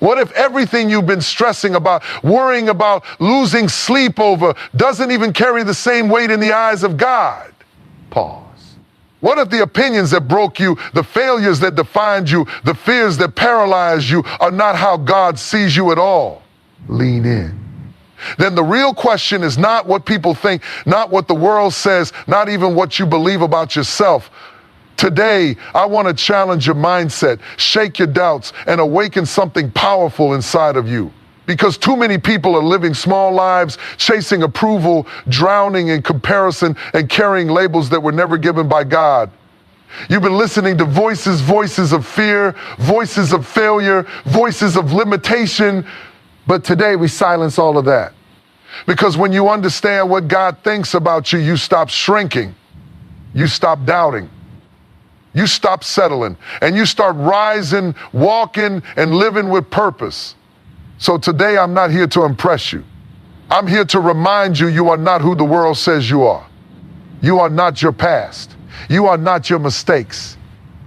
What if everything you've been stressing about, worrying about, losing sleep over, doesn't even carry the same weight in the eyes of God? Pause. What if the opinions that broke you, the failures that defined you, the fears that paralyzed you are not how God sees you at all? Lean in. Then the real question is not what people think, not what the world says, not even what you believe about yourself. Today, I want to challenge your mindset, shake your doubts, and awaken something powerful inside of you. Because too many people are living small lives, chasing approval, drowning in comparison, and carrying labels that were never given by God. You've been listening to voices of fear, voices of failure, voices of limitation. But today we silence all of that. Because when you understand what God thinks about you, you stop shrinking, you stop doubting, you stop settling, and you start rising, walking, and living with purpose. So today I'm not here to impress you. I'm here to remind you you are not who the world says you are. You are not your past. You are not your mistakes.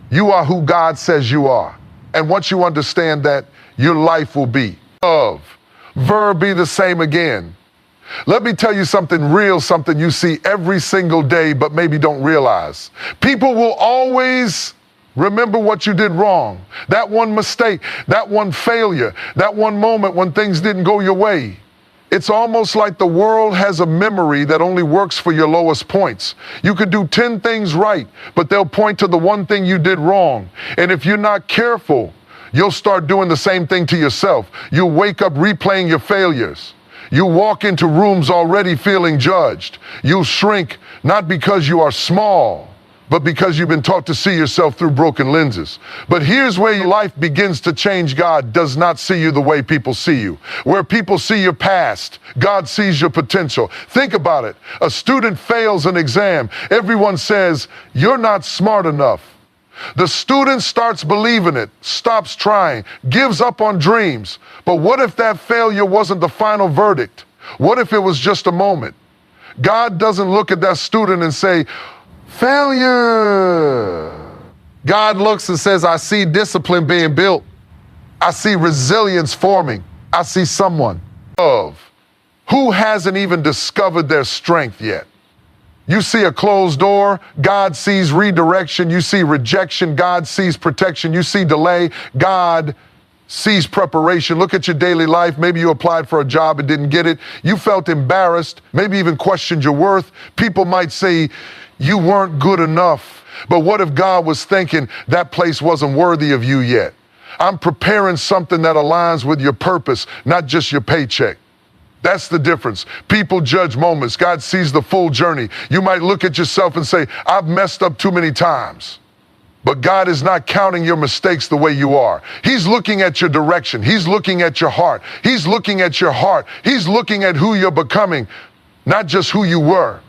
You are who God says you are. And once you understand that, your life will be of. Verb be the same again. Let me tell you something real, something you see every single day, but maybe don't realize. People will always remember what you did wrong, that one mistake, that one failure, that one moment when things didn't go your way. It's almost like the world has a memory that only works for your lowest points. You could do 10 things right, but they'll point to the one thing you did wrong. And if you're not careful, you'll start doing the same thing to yourself. You'll wake up replaying your failures. You walk into rooms already feeling judged. You'll shrink, not because you are small, but because you've been taught to see yourself through broken lenses. But here's where your life begins to change. God does not see you the way people see you. Where people see your past, God sees your potential. Think about it. A student fails an exam. Everyone says, "You're not smart enough." The student starts believing it, stops trying, gives up on dreams. But what if that failure wasn't the final verdict? What if it was just a moment? God doesn't look at that student and say, "Failure." God looks and says, "I see discipline being built. I see resilience forming. I see someone who hasn't even discovered their strength yet." You see a closed door, God sees redirection. You see rejection, God sees protection. You see delay, God sees preparation. Look at your daily life. Maybe you applied for a job and didn't get it. You felt embarrassed, maybe even questioned your worth. People might say you weren't good enough. But what if God was thinking that place wasn't worthy of you yet? I'm preparing something that aligns with your purpose, not just your paycheck. That's the difference. People judge moments. God sees the full journey. You might look at yourself and say, "I've messed up too many times." But God is not counting your mistakes the way you are. He's looking at your direction. He's looking at your heart. He's looking at your heart. He's looking at who you're becoming, not just who you were.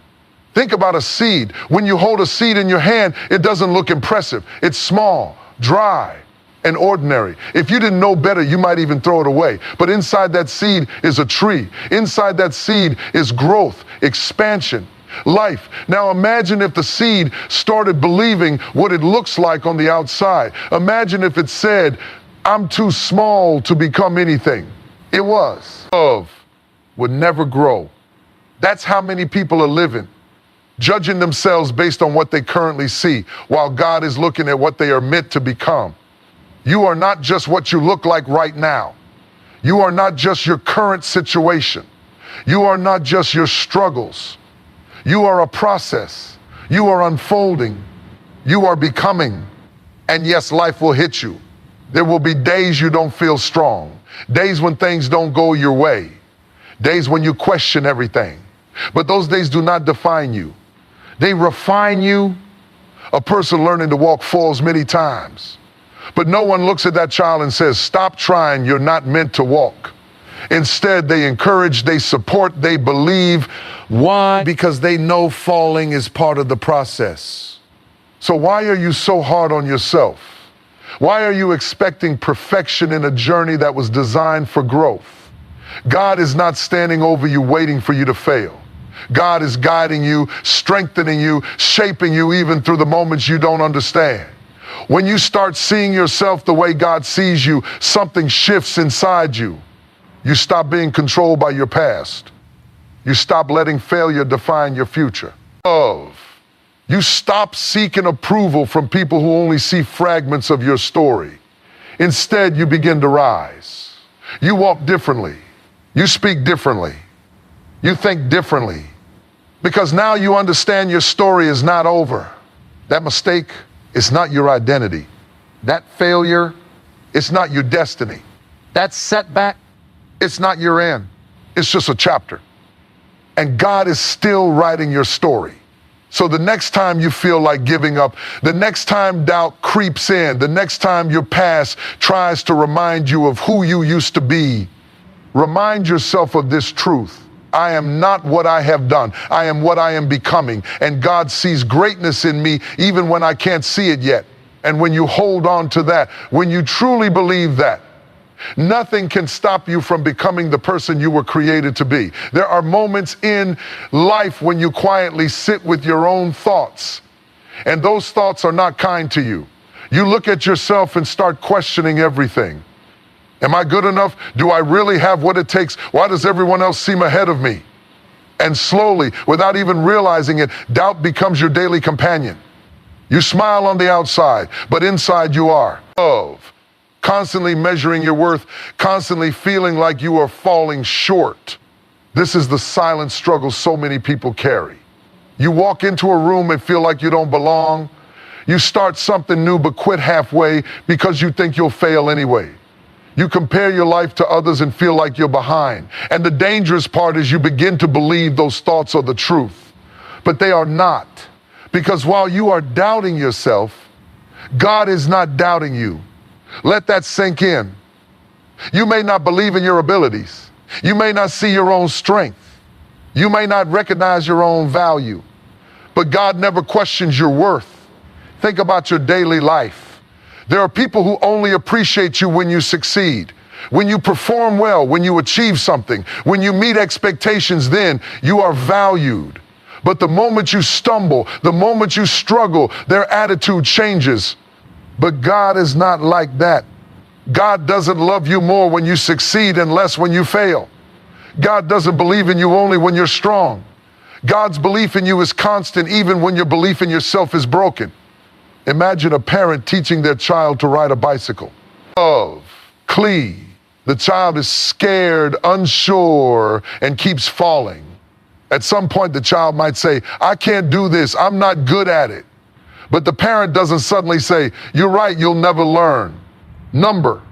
Think about a seed. When you hold a seed in your hand, it doesn't look impressive. It's small, dry, and ordinary. If you didn't know better, you might even throw it away. But inside that seed is a tree. Inside that seed is growth, expansion, life. Now imagine if the seed started believing what it looks like on the outside. Imagine if it said, "I'm too small to become anything." It was. Love would never grow. That's how many people are living, judging themselves based on what they currently see, while God is looking at what they are meant to become. You are not just what you look like right now. You are not just your current situation. You are not just your struggles. You are a process. You are unfolding. You are becoming. And yes, life will hit you. There will be days you don't feel strong, days when things don't go your way, days when you question everything. But those days do not define you. They refine you. A person learning to walk falls many times. But no one looks at that child and says, "Stop trying, you're not meant to walk." Instead, they encourage, they support, they believe. Why? Because they know falling is part of the process. So why are you so hard on yourself? Why are you expecting perfection in a journey that was designed for growth? God is not standing over you waiting for you to fail. God is guiding you, strengthening you, shaping you even through the moments you don't understand. When you start seeing yourself the way God sees you, something shifts inside you. You stop being controlled by your past. You stop letting failure define your future. Love. You stop seeking approval from people who only see fragments of your story. Instead, you begin to rise. You walk differently. You speak differently. You think differently. Because now you understand your story is not over. That mistake is not your identity. That failure, it's not your destiny. That setback, it's not your end. It's just a chapter. And God is still writing your story. So the next time you feel like giving up, the next time doubt creeps in, the next time your past tries to remind you of who you used to be, remind yourself of this truth. I am not what I have done. I am what I am becoming. And God sees greatness in me even when I can't see it yet. And when you hold on to that, when you truly believe that, nothing can stop you from becoming the person you were created to be. There are moments in life when you quietly sit with your own thoughts, and those thoughts are not kind to you. You look at yourself and start questioning everything. Am I good enough? Do I really have what it takes? Why does everyone else seem ahead of me? And slowly, without even realizing it, doubt becomes your daily companion. You smile on the outside, but inside you are love. Constantly measuring your worth, constantly feeling like you are falling short. This is the silent struggle so many people carry. You walk into a room and feel like you don't belong. You start something new but quit halfway because you think you'll fail anyway. You compare your life to others and feel like you're behind. And the dangerous part is you begin to believe those thoughts are the truth. But they are not. Because while you are doubting yourself, God is not doubting you. Let that sink in. You may not believe in your abilities. You may not see your own strength. You may not recognize your own value. But God never questions your worth. Think about your daily life. There are people who only appreciate you when you succeed, when you perform well, when you achieve something, when you meet expectations, then you are valued. But the moment you stumble, the moment you struggle, their attitude changes. But God is not like that. God doesn't love you more when you succeed and less when you fail. God doesn't believe in you only when you're strong. God's belief in you is constant even when your belief in yourself is broken. Imagine a parent teaching their child to ride a bicycle. Love, cleave. The child is scared, unsure, and keeps falling. At some point, the child might say, I can't do this. I'm not good at it. But the parent doesn't suddenly say, you're right, you'll never learn. Number.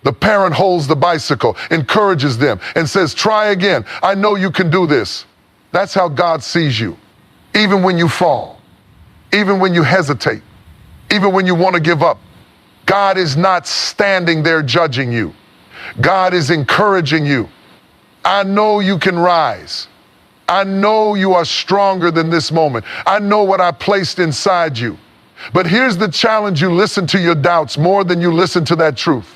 The parent holds the bicycle, encourages them, and says, try again. I know you can do this. That's how God sees you. Even when you fall, even when you hesitate, even when you want to give up, God is not standing there judging you. God is encouraging you. I know you can rise. I know you are stronger than this moment. I know what I placed inside you. But here's the challenge. You listen to your doubts more than you listen to that truth.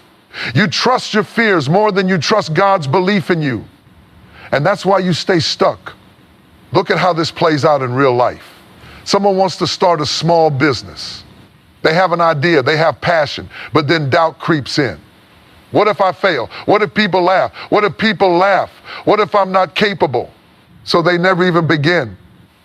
You trust your fears more than you trust God's belief in you. And that's why you stay stuck. Look at how this plays out in real life. Someone wants to start a small business. They have an idea, they have passion, but then doubt creeps in. What if I fail? What if people laugh? What if people laugh? What if I'm not capable? So they never even begin.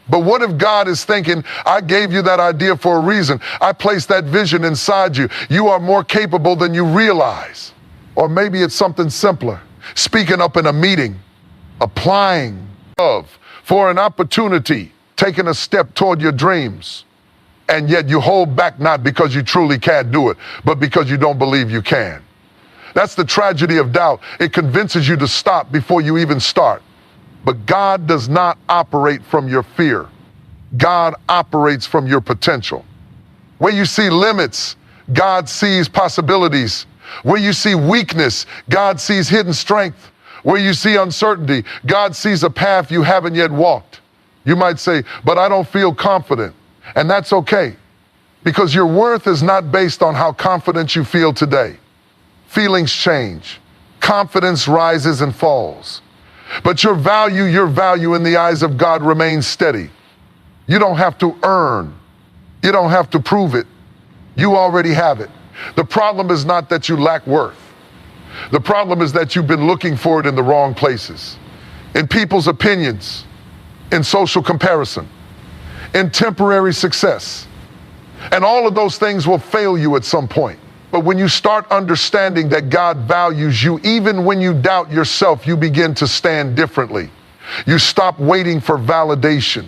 But what if God is thinking, I gave you that idea for a reason. I placed that vision inside you. You are more capable than you realize. Or maybe it's something simpler. Speaking up in a meeting, applying love for an opportunity, taking a step toward your dreams. And yet you hold back not because you truly can't do it, but because you don't believe you can. That's the tragedy of doubt. It convinces you to stop before you even start. But God does not operate from your fear. God operates from your potential. Where you see limits, God sees possibilities. Where you see weakness, God sees hidden strength. Where you see uncertainty, God sees a path you haven't yet walked. You might say, but I don't feel confident. And that's okay, because your worth is not based on how confident you feel today. Feelings change. Confidence rises and falls. But your value in the eyes of God remains steady. You don't have to earn. You don't have to prove it. You already have it. The problem is not that you lack worth. The problem is that you've been looking for it in the wrong places. In people's opinions, in social comparison, in temporary success. And all of those things will fail you at some point. But when you start understanding that God values you, even when you doubt yourself, you begin to stand differently. You stop waiting for validation.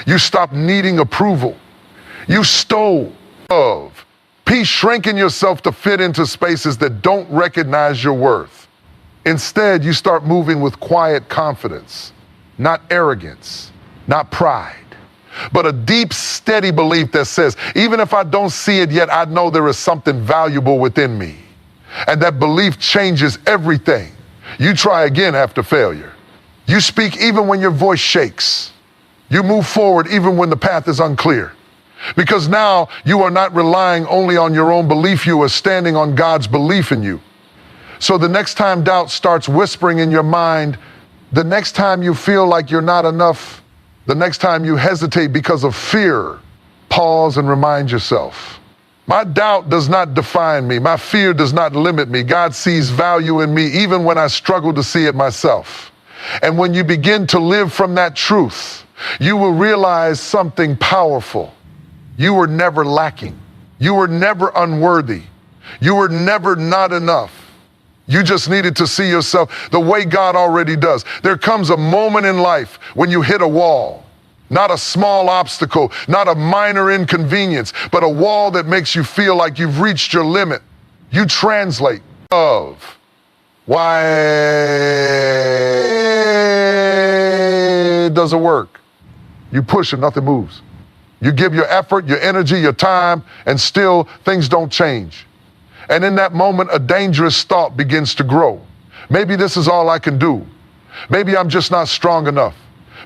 You stop needing approval. You stole love. Peace, shrinking yourself to fit into spaces that don't recognize your worth. Instead, you start moving with quiet confidence, not arrogance, not pride, but a deep, steady belief that says, even if I don't see it yet, I know there is something valuable within me. And that belief changes everything. You try again after failure. You speak even when your voice shakes. You move forward even when the path is unclear. Because now you are not relying only on your own belief, you are standing on God's belief in you. So the next time doubt starts whispering in your mind, the next time you feel like you're not enough, the next time you hesitate because of fear, pause and remind yourself, my doubt does not define me. My fear does not limit me. God sees value in me even when I struggle to see it myself. And when you begin to live from that truth, you will realize something powerful. You were never lacking. You were never unworthy. You were never not enough. You just needed to see yourself the way God already does. There comes a moment in life when you hit a wall, not a small obstacle, not a minor inconvenience, but a wall that makes you feel like you've reached your limit. You translate love. Why doesn't work? You push and nothing moves. You give your effort, your energy, your time, and still things don't change. And in that moment, a dangerous thought begins to grow. Maybe this is all I can do. Maybe I'm just not strong enough.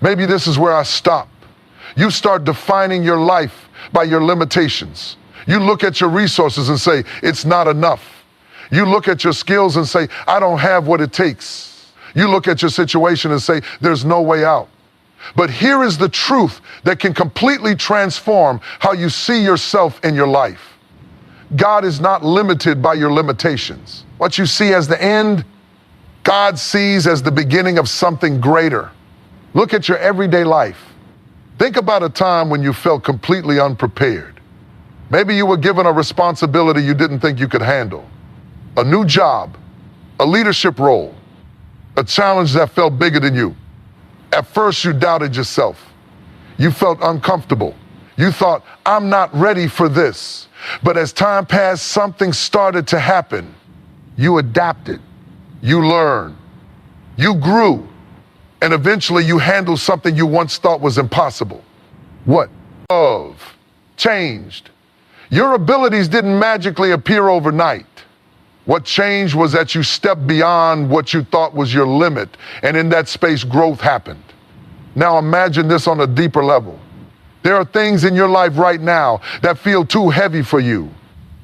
Maybe this is where I stop. You start defining your life by your limitations. You look at your resources and say, it's not enough. You look at your skills and say, I don't have what it takes. You look at your situation and say, there's no way out. But here is the truth that can completely transform how you see yourself in your life. God is not limited by your limitations. What you see as the end, God sees as the beginning of something greater. Look at your everyday life. Think about a time when you felt completely unprepared. Maybe you were given a responsibility you didn't think you could handle, a new job, a leadership role, a challenge that felt bigger than you. At first, you doubted yourself. You felt uncomfortable. You thought, I'm not ready for this. But as time passed, something started to happen. You adapted. You learned. You grew. And eventually, you handled something you once thought was impossible. What? Love changed. Your abilities didn't magically appear overnight. What changed was that you stepped beyond what you thought was your limit, and in that space, growth happened. Now imagine this on a deeper level. There are things in your life right now that feel too heavy for you,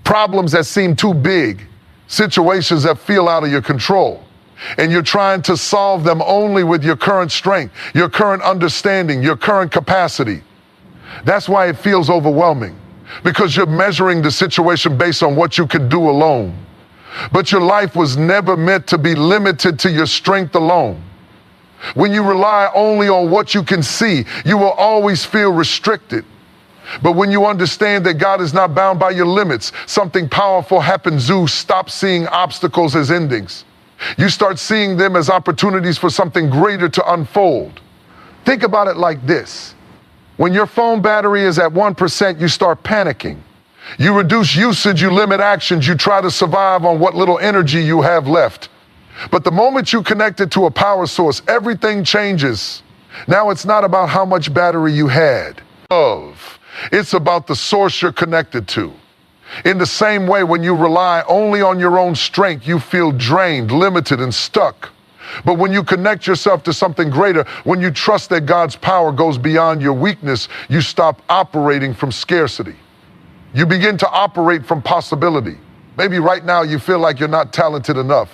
problems that seem too big, situations that feel out of your control, and you're trying to solve them only with your current strength, your current understanding, your current capacity. That's why it feels overwhelming, because you're measuring the situation based on what you can do alone. But your life was never meant to be limited to your strength alone. When you rely only on what you can see, you will always feel restricted. But when you understand that God is not bound by your limits, something powerful happens. You stop seeing obstacles as endings. You start seeing them as opportunities for something greater to unfold. Think about it like this. When your phone battery is at 1%, you start panicking. You reduce usage, you limit actions, you try to survive on what little energy you have left. But the moment you connect it to a power source, everything changes. Now it's not about how much battery you had. Love. It's about the source you're connected to. In the same way, when you rely only on your own strength, you feel drained, limited, and stuck. But when you connect yourself to something greater, when you trust that God's power goes beyond your weakness, you stop operating from scarcity. You begin to operate from possibility. Maybe right now you feel like you're not talented enough.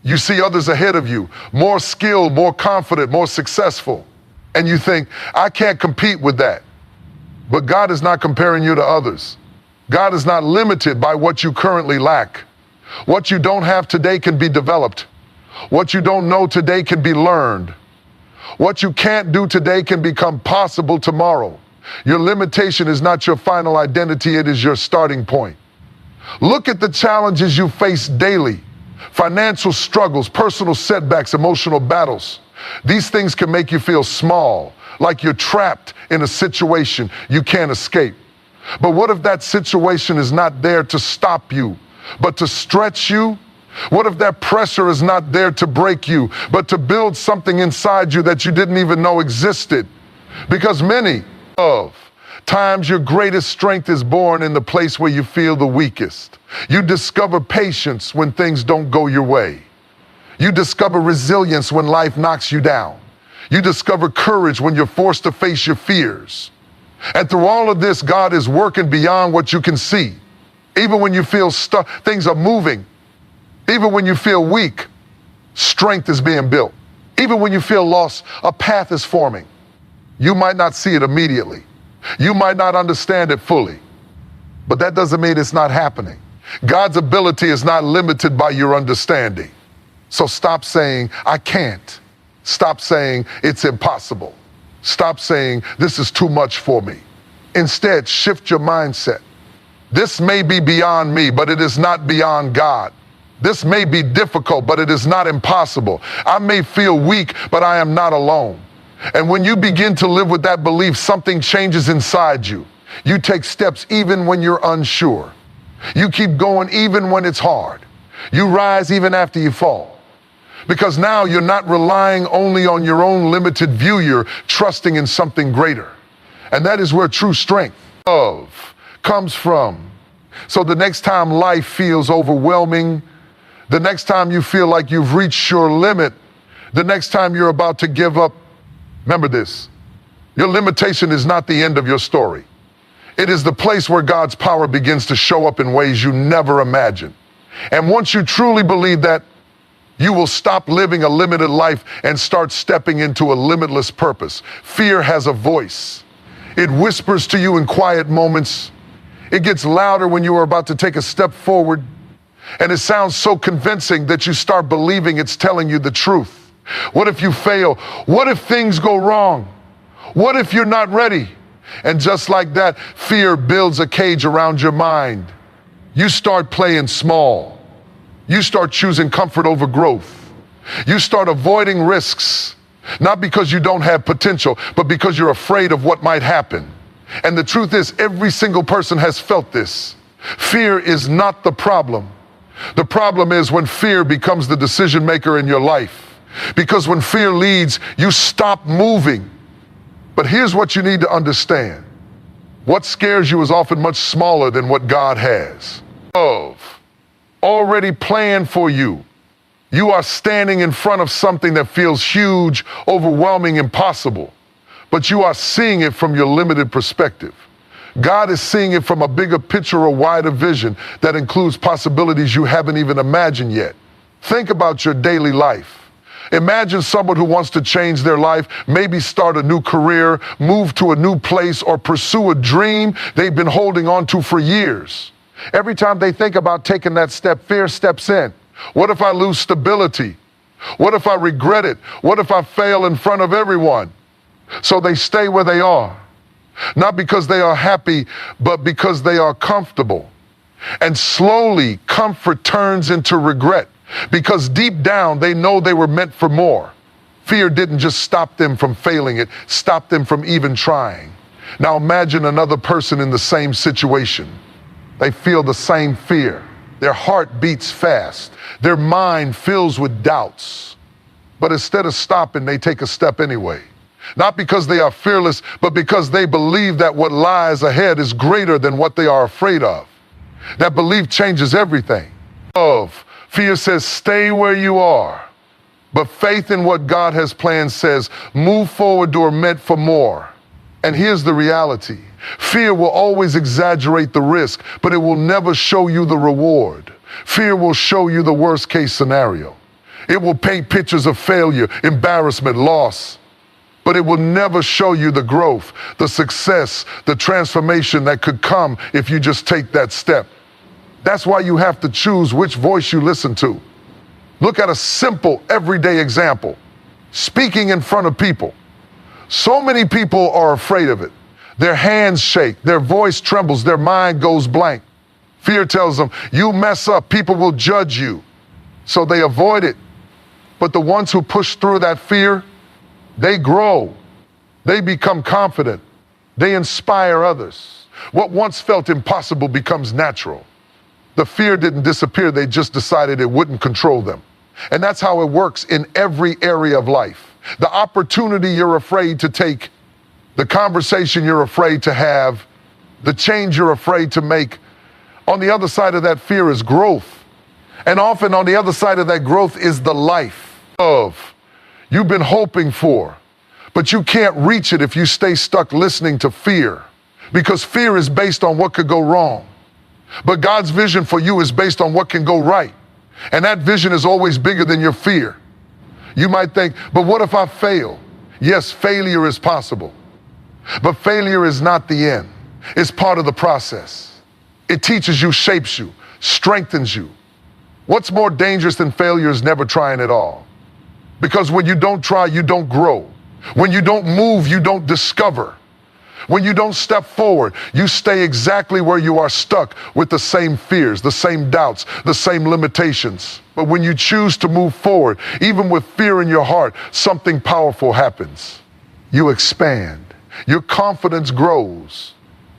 You see others ahead of you, more skilled, more confident, more successful. And you think, I can't compete with that. But God is not comparing you to others. God is not limited by what you currently lack. What you don't have today can be developed. What you don't know today can be learned. What you can't do today can become possible tomorrow. Your limitation is not your final identity, it is your starting point. Look at the challenges you face daily. Financial struggles, personal setbacks, emotional battles. These things can make you feel small, like you're trapped in a situation you can't escape. But what if that situation is not there to stop you, but to stretch you? What if that pressure is not there to break you, but to build something inside you that you didn't even know existed? Because many of times your greatest strength is born in the place where you feel the weakest. You discover patience when things don't go your way. You discover resilience when life knocks you down. You discover courage when you're forced to face your fears. And through all of this, God is working beyond what you can see. Even when you feel stuck, things are moving. Even when you feel weak, strength is being built. Even when you feel lost, a path is forming. You might not see it immediately. You might not understand it fully, but that doesn't mean it's not happening. God's ability is not limited by your understanding. So stop saying, I can't. Stop saying, it's impossible. Stop saying, this is too much for me. Instead, shift your mindset. This may be beyond me, but it is not beyond God. This may be difficult, but it is not impossible. I may feel weak, but I am not alone. And when you begin to live with that belief, something changes inside you. You take steps even when you're unsure. You keep going even when it's hard. You rise even after you fall. Because now you're not relying only on your own limited view, you're trusting in something greater. And that is where true strength comes from. So the next time life feels overwhelming, the next time you feel like you've reached your limit, the next time you're about to give up, remember this, your limitation is not the end of your story. It is the place where God's power begins to show up in ways you never imagined. And once you truly believe that, you will stop living a limited life and start stepping into a limitless purpose. Fear has a voice. It whispers to you in quiet moments. It gets louder when you are about to take a step forward. And it sounds so convincing that you start believing it's telling you the truth. What if you fail? What if things go wrong? What if you're not ready? And just like that, fear builds a cage around your mind. You start playing small. You start choosing comfort over growth. You start avoiding risks, not because you don't have potential, but because you're afraid of what might happen. And the truth is, every single person has felt this. Fear is not the problem. The problem is when fear becomes the decision maker in your life. Because when fear leads, you stop moving. But here's what you need to understand. What scares you is often much smaller than what God has. Already planned for you. You are standing in front of something that feels huge, overwhelming, impossible. But you are seeing it from your limited perspective. God is seeing it from a bigger picture, a wider vision that includes possibilities you haven't even imagined yet. Think about your daily life. Imagine someone who wants to change their life, maybe start a new career, move to a new place, or pursue a dream they've been holding on to for years. Every time they think about taking that step, fear steps in. What if I lose stability? What if I regret it? What if I fail in front of everyone? So they stay where they are. Not because they are happy, but because they are comfortable. And slowly, comfort turns into regret. Because deep down, they know they were meant for more. Fear didn't just stop them from failing, it stopped them from even trying. Now imagine another person in the same situation. They feel the same fear. Their heart beats fast. Their mind fills with doubts. But instead of stopping, they take a step anyway. Not because they are fearless, but because they believe that what lies ahead is greater than what they are afraid of. That belief changes everything. Fear says, stay where you are. But faith in what God has planned says, move forward or meant for more. And here's the reality. Fear will always exaggerate the risk, but it will never show you the reward. Fear will show you the worst case scenario. It will paint pictures of failure, embarrassment, loss. but it will never show you the growth, the success, the transformation that could come if you just take that step. That's why you have to choose which voice you listen to. Look at a simple, everyday example. Speaking in front of people. So many people are afraid of it. Their hands shake, their voice trembles, their mind goes blank. Fear tells them, you mess up, people will judge you. So they avoid it. But the ones who push through that fear, they grow. They become confident. They inspire others. What once felt impossible becomes natural. The fear didn't disappear, they just decided it wouldn't control them. And that's how it works in every area of life. The opportunity you're afraid to take, the conversation you're afraid to have, the change you're afraid to make, on the other side of that fear is growth. And often on the other side of that growth is the life you've been hoping for. But you can't reach it if you stay stuck listening to fear, because fear is based on what could go wrong. But God's vision for you is based on what can go right. And that vision is always bigger than your fear. You might think, but what if I fail? Yes, failure is possible. But failure is not the end. It's part of the process. It teaches you, shapes you, strengthens you. What's more dangerous than failure is never trying at all. Because when you don't try, you don't grow. When you don't move, you don't discover. When you don't step forward, you stay exactly where you are, stuck with the same fears, the same doubts, the same limitations. But when you choose to move forward, even with fear in your heart, something powerful happens. You expand. Your confidence grows.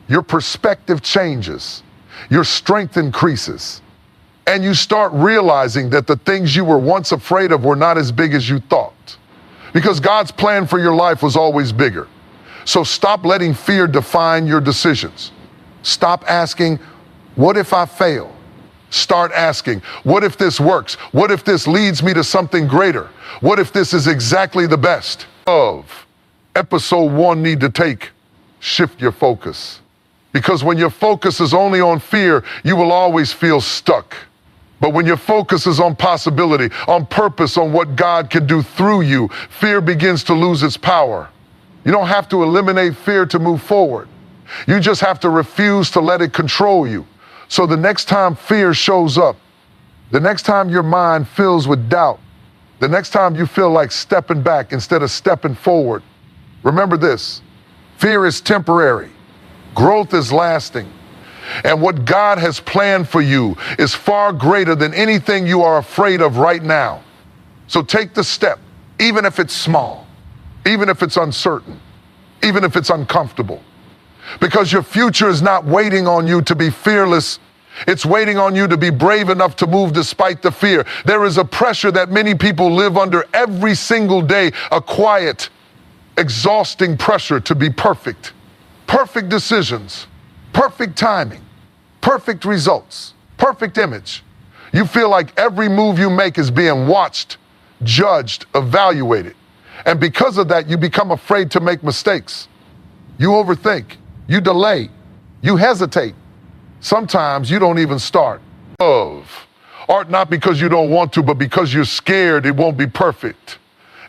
Your perspective changes. Your strength increases. And you start realizing that the things you were once afraid of were not as big as you thought. Because God's plan for your life was always bigger. So stop letting fear define your decisions. Stop asking, what if I fail? Start asking, what if this works? What if this leads me to something greater? What if this is exactly the best? Episode 1 need to take, shift your focus. Because when your focus is only on fear, you will always feel stuck. But when your focus is on possibility, on purpose, on what God can do through you, fear begins to lose its power. You don't have to eliminate fear to move forward. You just have to refuse to let it control you. So the next time fear shows up, the next time your mind fills with doubt, the next time you feel like stepping back instead of stepping forward, remember this: fear is temporary, growth is lasting. And what God has planned for you is far greater than anything you are afraid of right now. So take the step, even if it's small, even if it's uncertain, even if it's uncomfortable. Because your future is not waiting on you to be fearless. It's waiting on you to be brave enough to move despite the fear. There is a pressure that many people live under every single day, a quiet, exhausting pressure to be perfect. Perfect decisions, perfect timing, perfect results, perfect image. You feel like every move you make is being watched, judged, evaluated. And because of that, you become afraid to make mistakes. You overthink, you delay, you hesitate. Sometimes you don't even start. Art not because you don't want to, but because you're scared it won't be perfect.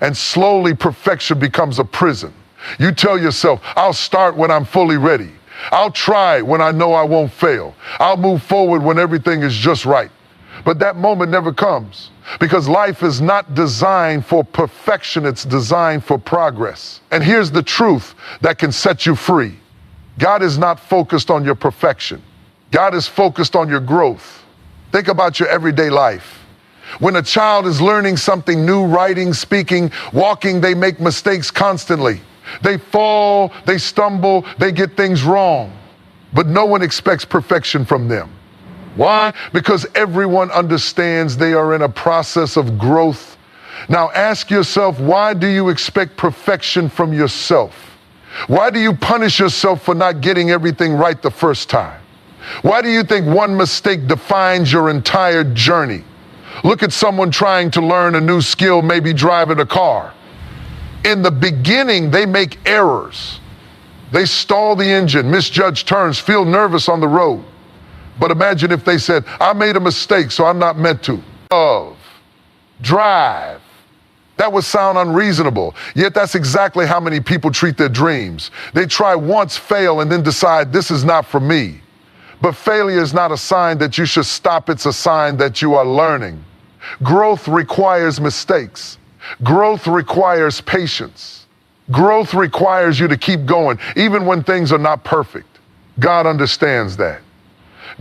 And slowly perfection becomes a prison. You tell yourself, I'll start when I'm fully ready. I'll try when I know I won't fail. I'll move forward when everything is just right. But that moment never comes, because life is not designed for perfection, it's designed for progress. And here's the truth that can set you free. God is not focused on your perfection. God is focused on your growth. Think about your everyday life. When a child is learning something new, writing, speaking, walking, they make mistakes constantly. They fall, they stumble, they get things wrong. But no one expects perfection from them. Why? Because everyone understands they are in a process of growth. Now ask yourself, why do you expect perfection from yourself? Why do you punish yourself for not getting everything right the first time? Why do you think one mistake defines your entire journey? Look at someone trying to learn a new skill, maybe driving a car. In the beginning, they make errors. They stall the engine, misjudge turns, feel nervous on the road. But imagine if they said, I made a mistake, so I'm not meant to. Drive. That would sound unreasonable, yet that's exactly how many people treat their dreams. They try once, fail, and then decide this is not for me. But failure is not a sign that you should stop, it's a sign that you are learning. Growth requires mistakes. Growth requires patience. Growth requires you to keep going, even when things are not perfect. God understands that.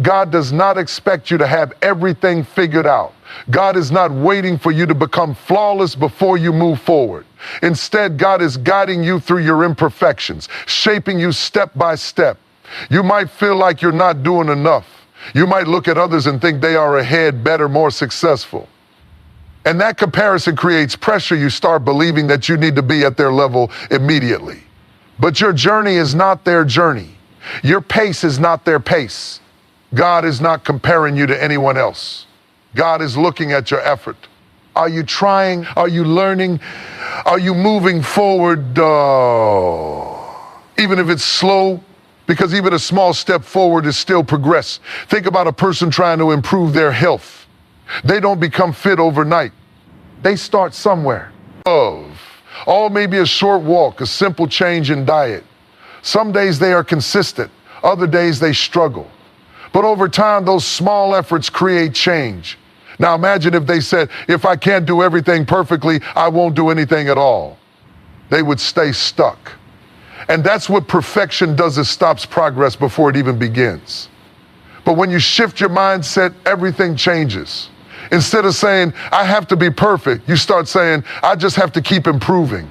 God does not expect you to have everything figured out. God is not waiting for you to become flawless before you move forward. Instead, God is guiding you through your imperfections, shaping you step by step. You might feel like you're not doing enough. You might look at others and think they are ahead, better, more successful. And that comparison creates pressure. You start believing that you need to be at their level immediately. But your journey is not their journey. Your pace is not their pace. God is not comparing you to anyone else. God is looking at your effort. Are you trying? Are you learning? Are you moving forward? Even if it's slow, because even a small step forward is still progress. Think about a person trying to improve their health. They don't become fit overnight. They start somewhere. All may be a short walk, a simple change in diet. Some days they are consistent, other days they struggle. But over time, those small efforts create change. Now imagine if they said, if I can't do everything perfectly, I won't do anything at all. They would stay stuck. And that's what perfection does, it stops progress before it even begins. But when you shift your mindset, everything changes. Instead of saying, I have to be perfect, you start saying, I just have to keep improving.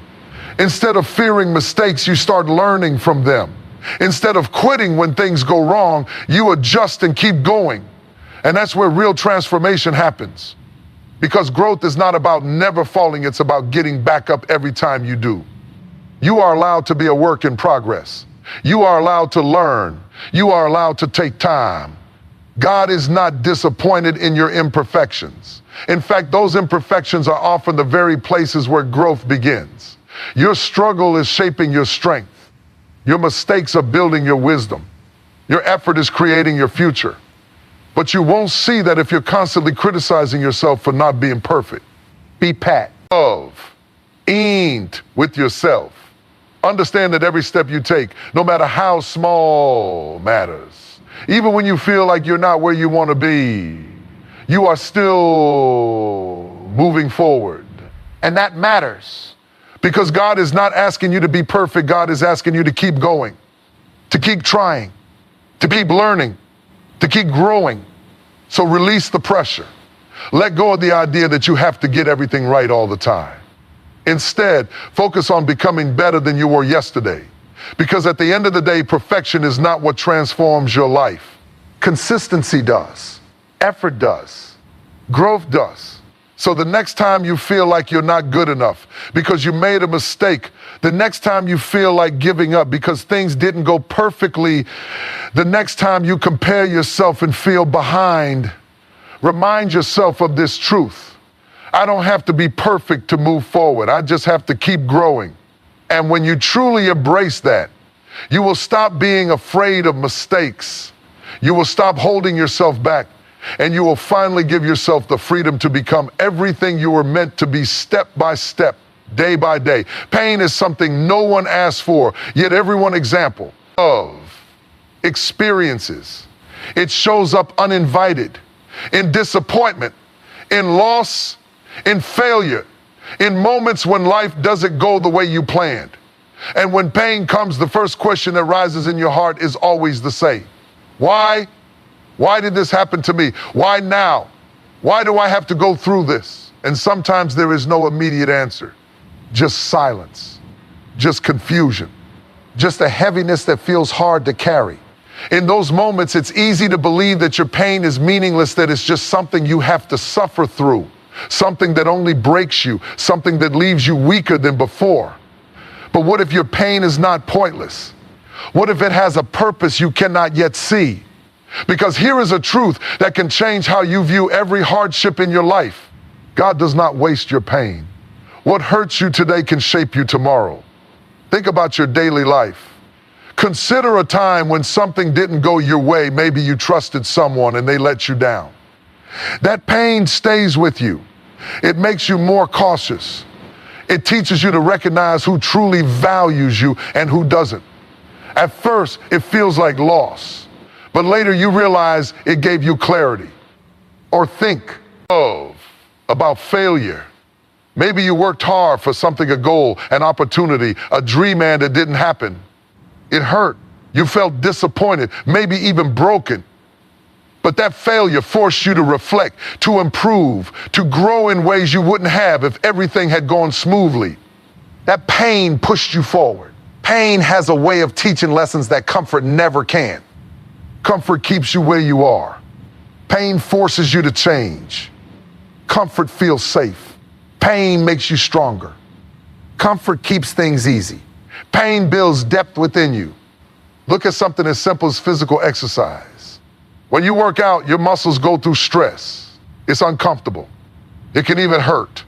Instead of fearing mistakes, you start learning from them. Instead of quitting when things go wrong, you adjust and keep going. And that's where real transformation happens. Because growth is not about never falling, it's about getting back up every time you do. You are allowed to be a work in progress. You are allowed to learn. You are allowed to take time. God is not disappointed in your imperfections. In fact, those imperfections are often the very places where growth begins. Your struggle is shaping your strength. Your mistakes are building your wisdom. Your effort is creating your future. But you won't see that if you're constantly criticizing yourself for not being perfect. Be pat. Ain't with yourself. Understand that every step you take, no matter how small, matters. Even when you feel like you're not where you want to be, you are still moving forward. And that matters. Because God is not asking you to be perfect. God is asking you to keep going, to keep trying, to keep learning, to keep growing. So release the pressure. Let go of the idea that you have to get everything right all the time. Instead, focus on becoming better than you were yesterday. Because at the end of the day, perfection is not what transforms your life. Consistency does. Effort does. Growth does. So the next time you feel like you're not good enough because you made a mistake, the next time you feel like giving up because things didn't go perfectly, the next time you compare yourself and feel behind, remind yourself of this truth. I don't have to be perfect to move forward. I just have to keep growing. And when you truly embrace that, you will stop being afraid of mistakes. You will stop holding yourself back. And you will finally give yourself the freedom to become everything you were meant to be, step by step, day by day. Pain is something no one asked for, yet everyone example of experiences. It shows up uninvited, in disappointment, in loss, in failure, in moments when life doesn't go the way you planned. And when pain comes, the first question that rises in your heart is always the same. Why? Why did this happen to me? Why now? Why do I have to go through this? And sometimes there is no immediate answer. Just silence, just confusion, just a heaviness that feels hard to carry. In those moments, it's easy to believe that your pain is meaningless, that it's just something you have to suffer through, something that only breaks you, something that leaves you weaker than before. But what if your pain is not pointless? What if it has a purpose you cannot yet see? Because here is a truth that can change how you view every hardship in your life. God does not waste your pain. What hurts you today can shape you tomorrow. Think about your daily life. Consider a time when something didn't go your way. Maybe you trusted someone and they let you down. That pain stays with you. It makes you more cautious. It teaches you to recognize who truly values you and who doesn't. At first, it feels like loss, but later you realize it gave you clarity. Or think about failure. Maybe you worked hard for something, a goal, an opportunity, a dream, and it didn't happen. It hurt. You felt disappointed, maybe even broken. But that failure forced you to reflect, to improve, to grow in ways you wouldn't have if everything had gone smoothly. That pain pushed you forward. Pain has a way of teaching lessons that comfort never can. Comfort keeps you where you are. Pain forces you to change. Comfort feels safe. Pain makes you stronger. Comfort keeps things easy. Pain builds depth within you. Look at something as simple as physical exercise. When you work out, your muscles go through stress. It's uncomfortable. It can even hurt.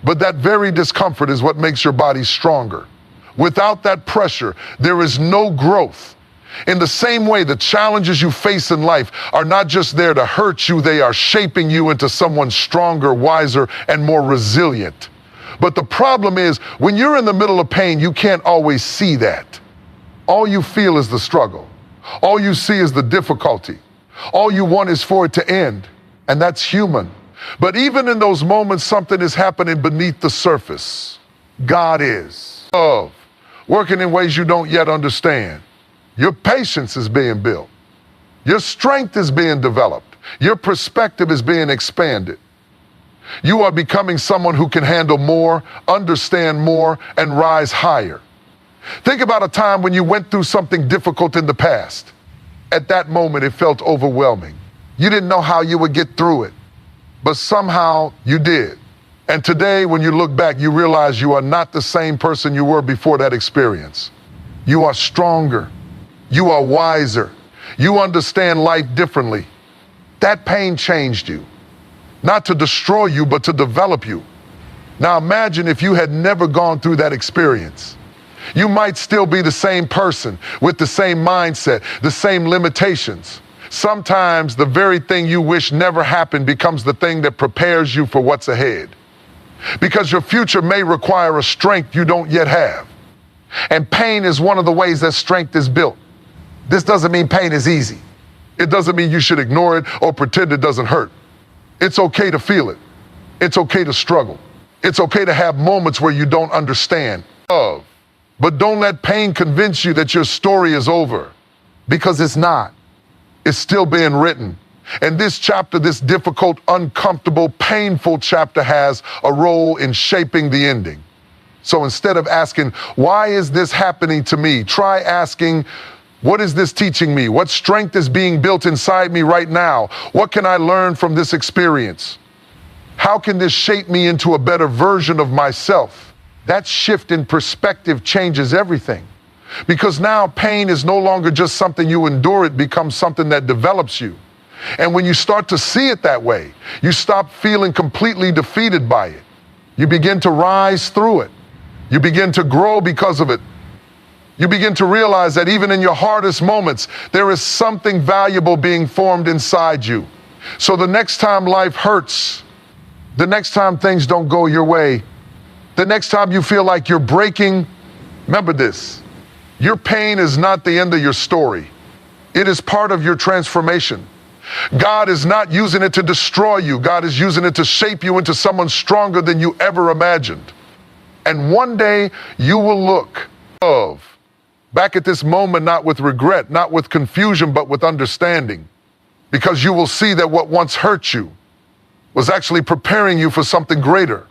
But that very discomfort is what makes your body stronger. Without that pressure, there is no growth. In the same way, the challenges you face in life are not just there to hurt you, they are shaping you into someone stronger, wiser, and more resilient. But the problem is, when you're in the middle of pain, you can't always see that. All you feel is the struggle. All you see is the difficulty. All you want is for it to end, and that's human. But even in those moments, something is happening beneath the surface. God is love, working in ways you don't yet understand. Your patience is being built. Your strength is being developed. Your perspective is being expanded. You are becoming someone who can handle more, understand more, and rise higher. Think about a time when you went through something difficult in the past. At that moment, it felt overwhelming. You didn't know how you would get through it, but somehow you did. And today, when you look back, you realize you are not the same person you were before that experience. You are stronger. You are wiser. You understand life differently. That pain changed you, not to destroy you, but to develop you. Now imagine if you had never gone through that experience. You might still be the same person with the same mindset, the same limitations. Sometimes the very thing you wish never happened becomes the thing that prepares you for what's ahead. Because your future may require a strength you don't yet have. And pain is one of the ways that strength is built. This doesn't mean pain is easy. It doesn't mean you should ignore it or pretend it doesn't hurt. It's okay to feel it. It's okay to struggle. It's okay to have moments where you don't understand. But don't let pain convince you that your story is over, because it's not. It's still being written. And this chapter, this difficult, uncomfortable, painful chapter, has a role in shaping the ending. So instead of asking, why is this happening to me? Try asking, what is this teaching me? What strength is being built inside me right now? What can I learn from this experience? How can this shape me into a better version of myself? That shift in perspective changes everything. Because now pain is no longer just something you endure, it becomes something that develops you. And when you start to see it that way, you stop feeling completely defeated by it. You begin to rise through it. You begin to grow because of it. You begin to realize that even in your hardest moments, there is something valuable being formed inside you. So the next time life hurts, the next time things don't go your way, the next time you feel like you're breaking, remember this: your pain is not the end of your story. It is part of your transformation. God is not using it to destroy you. God is using it to shape you into someone stronger than you ever imagined. And one day you will look back at this moment, not with regret, not with confusion, but with understanding. Because you will see that what once hurt you was actually preparing you for something greater.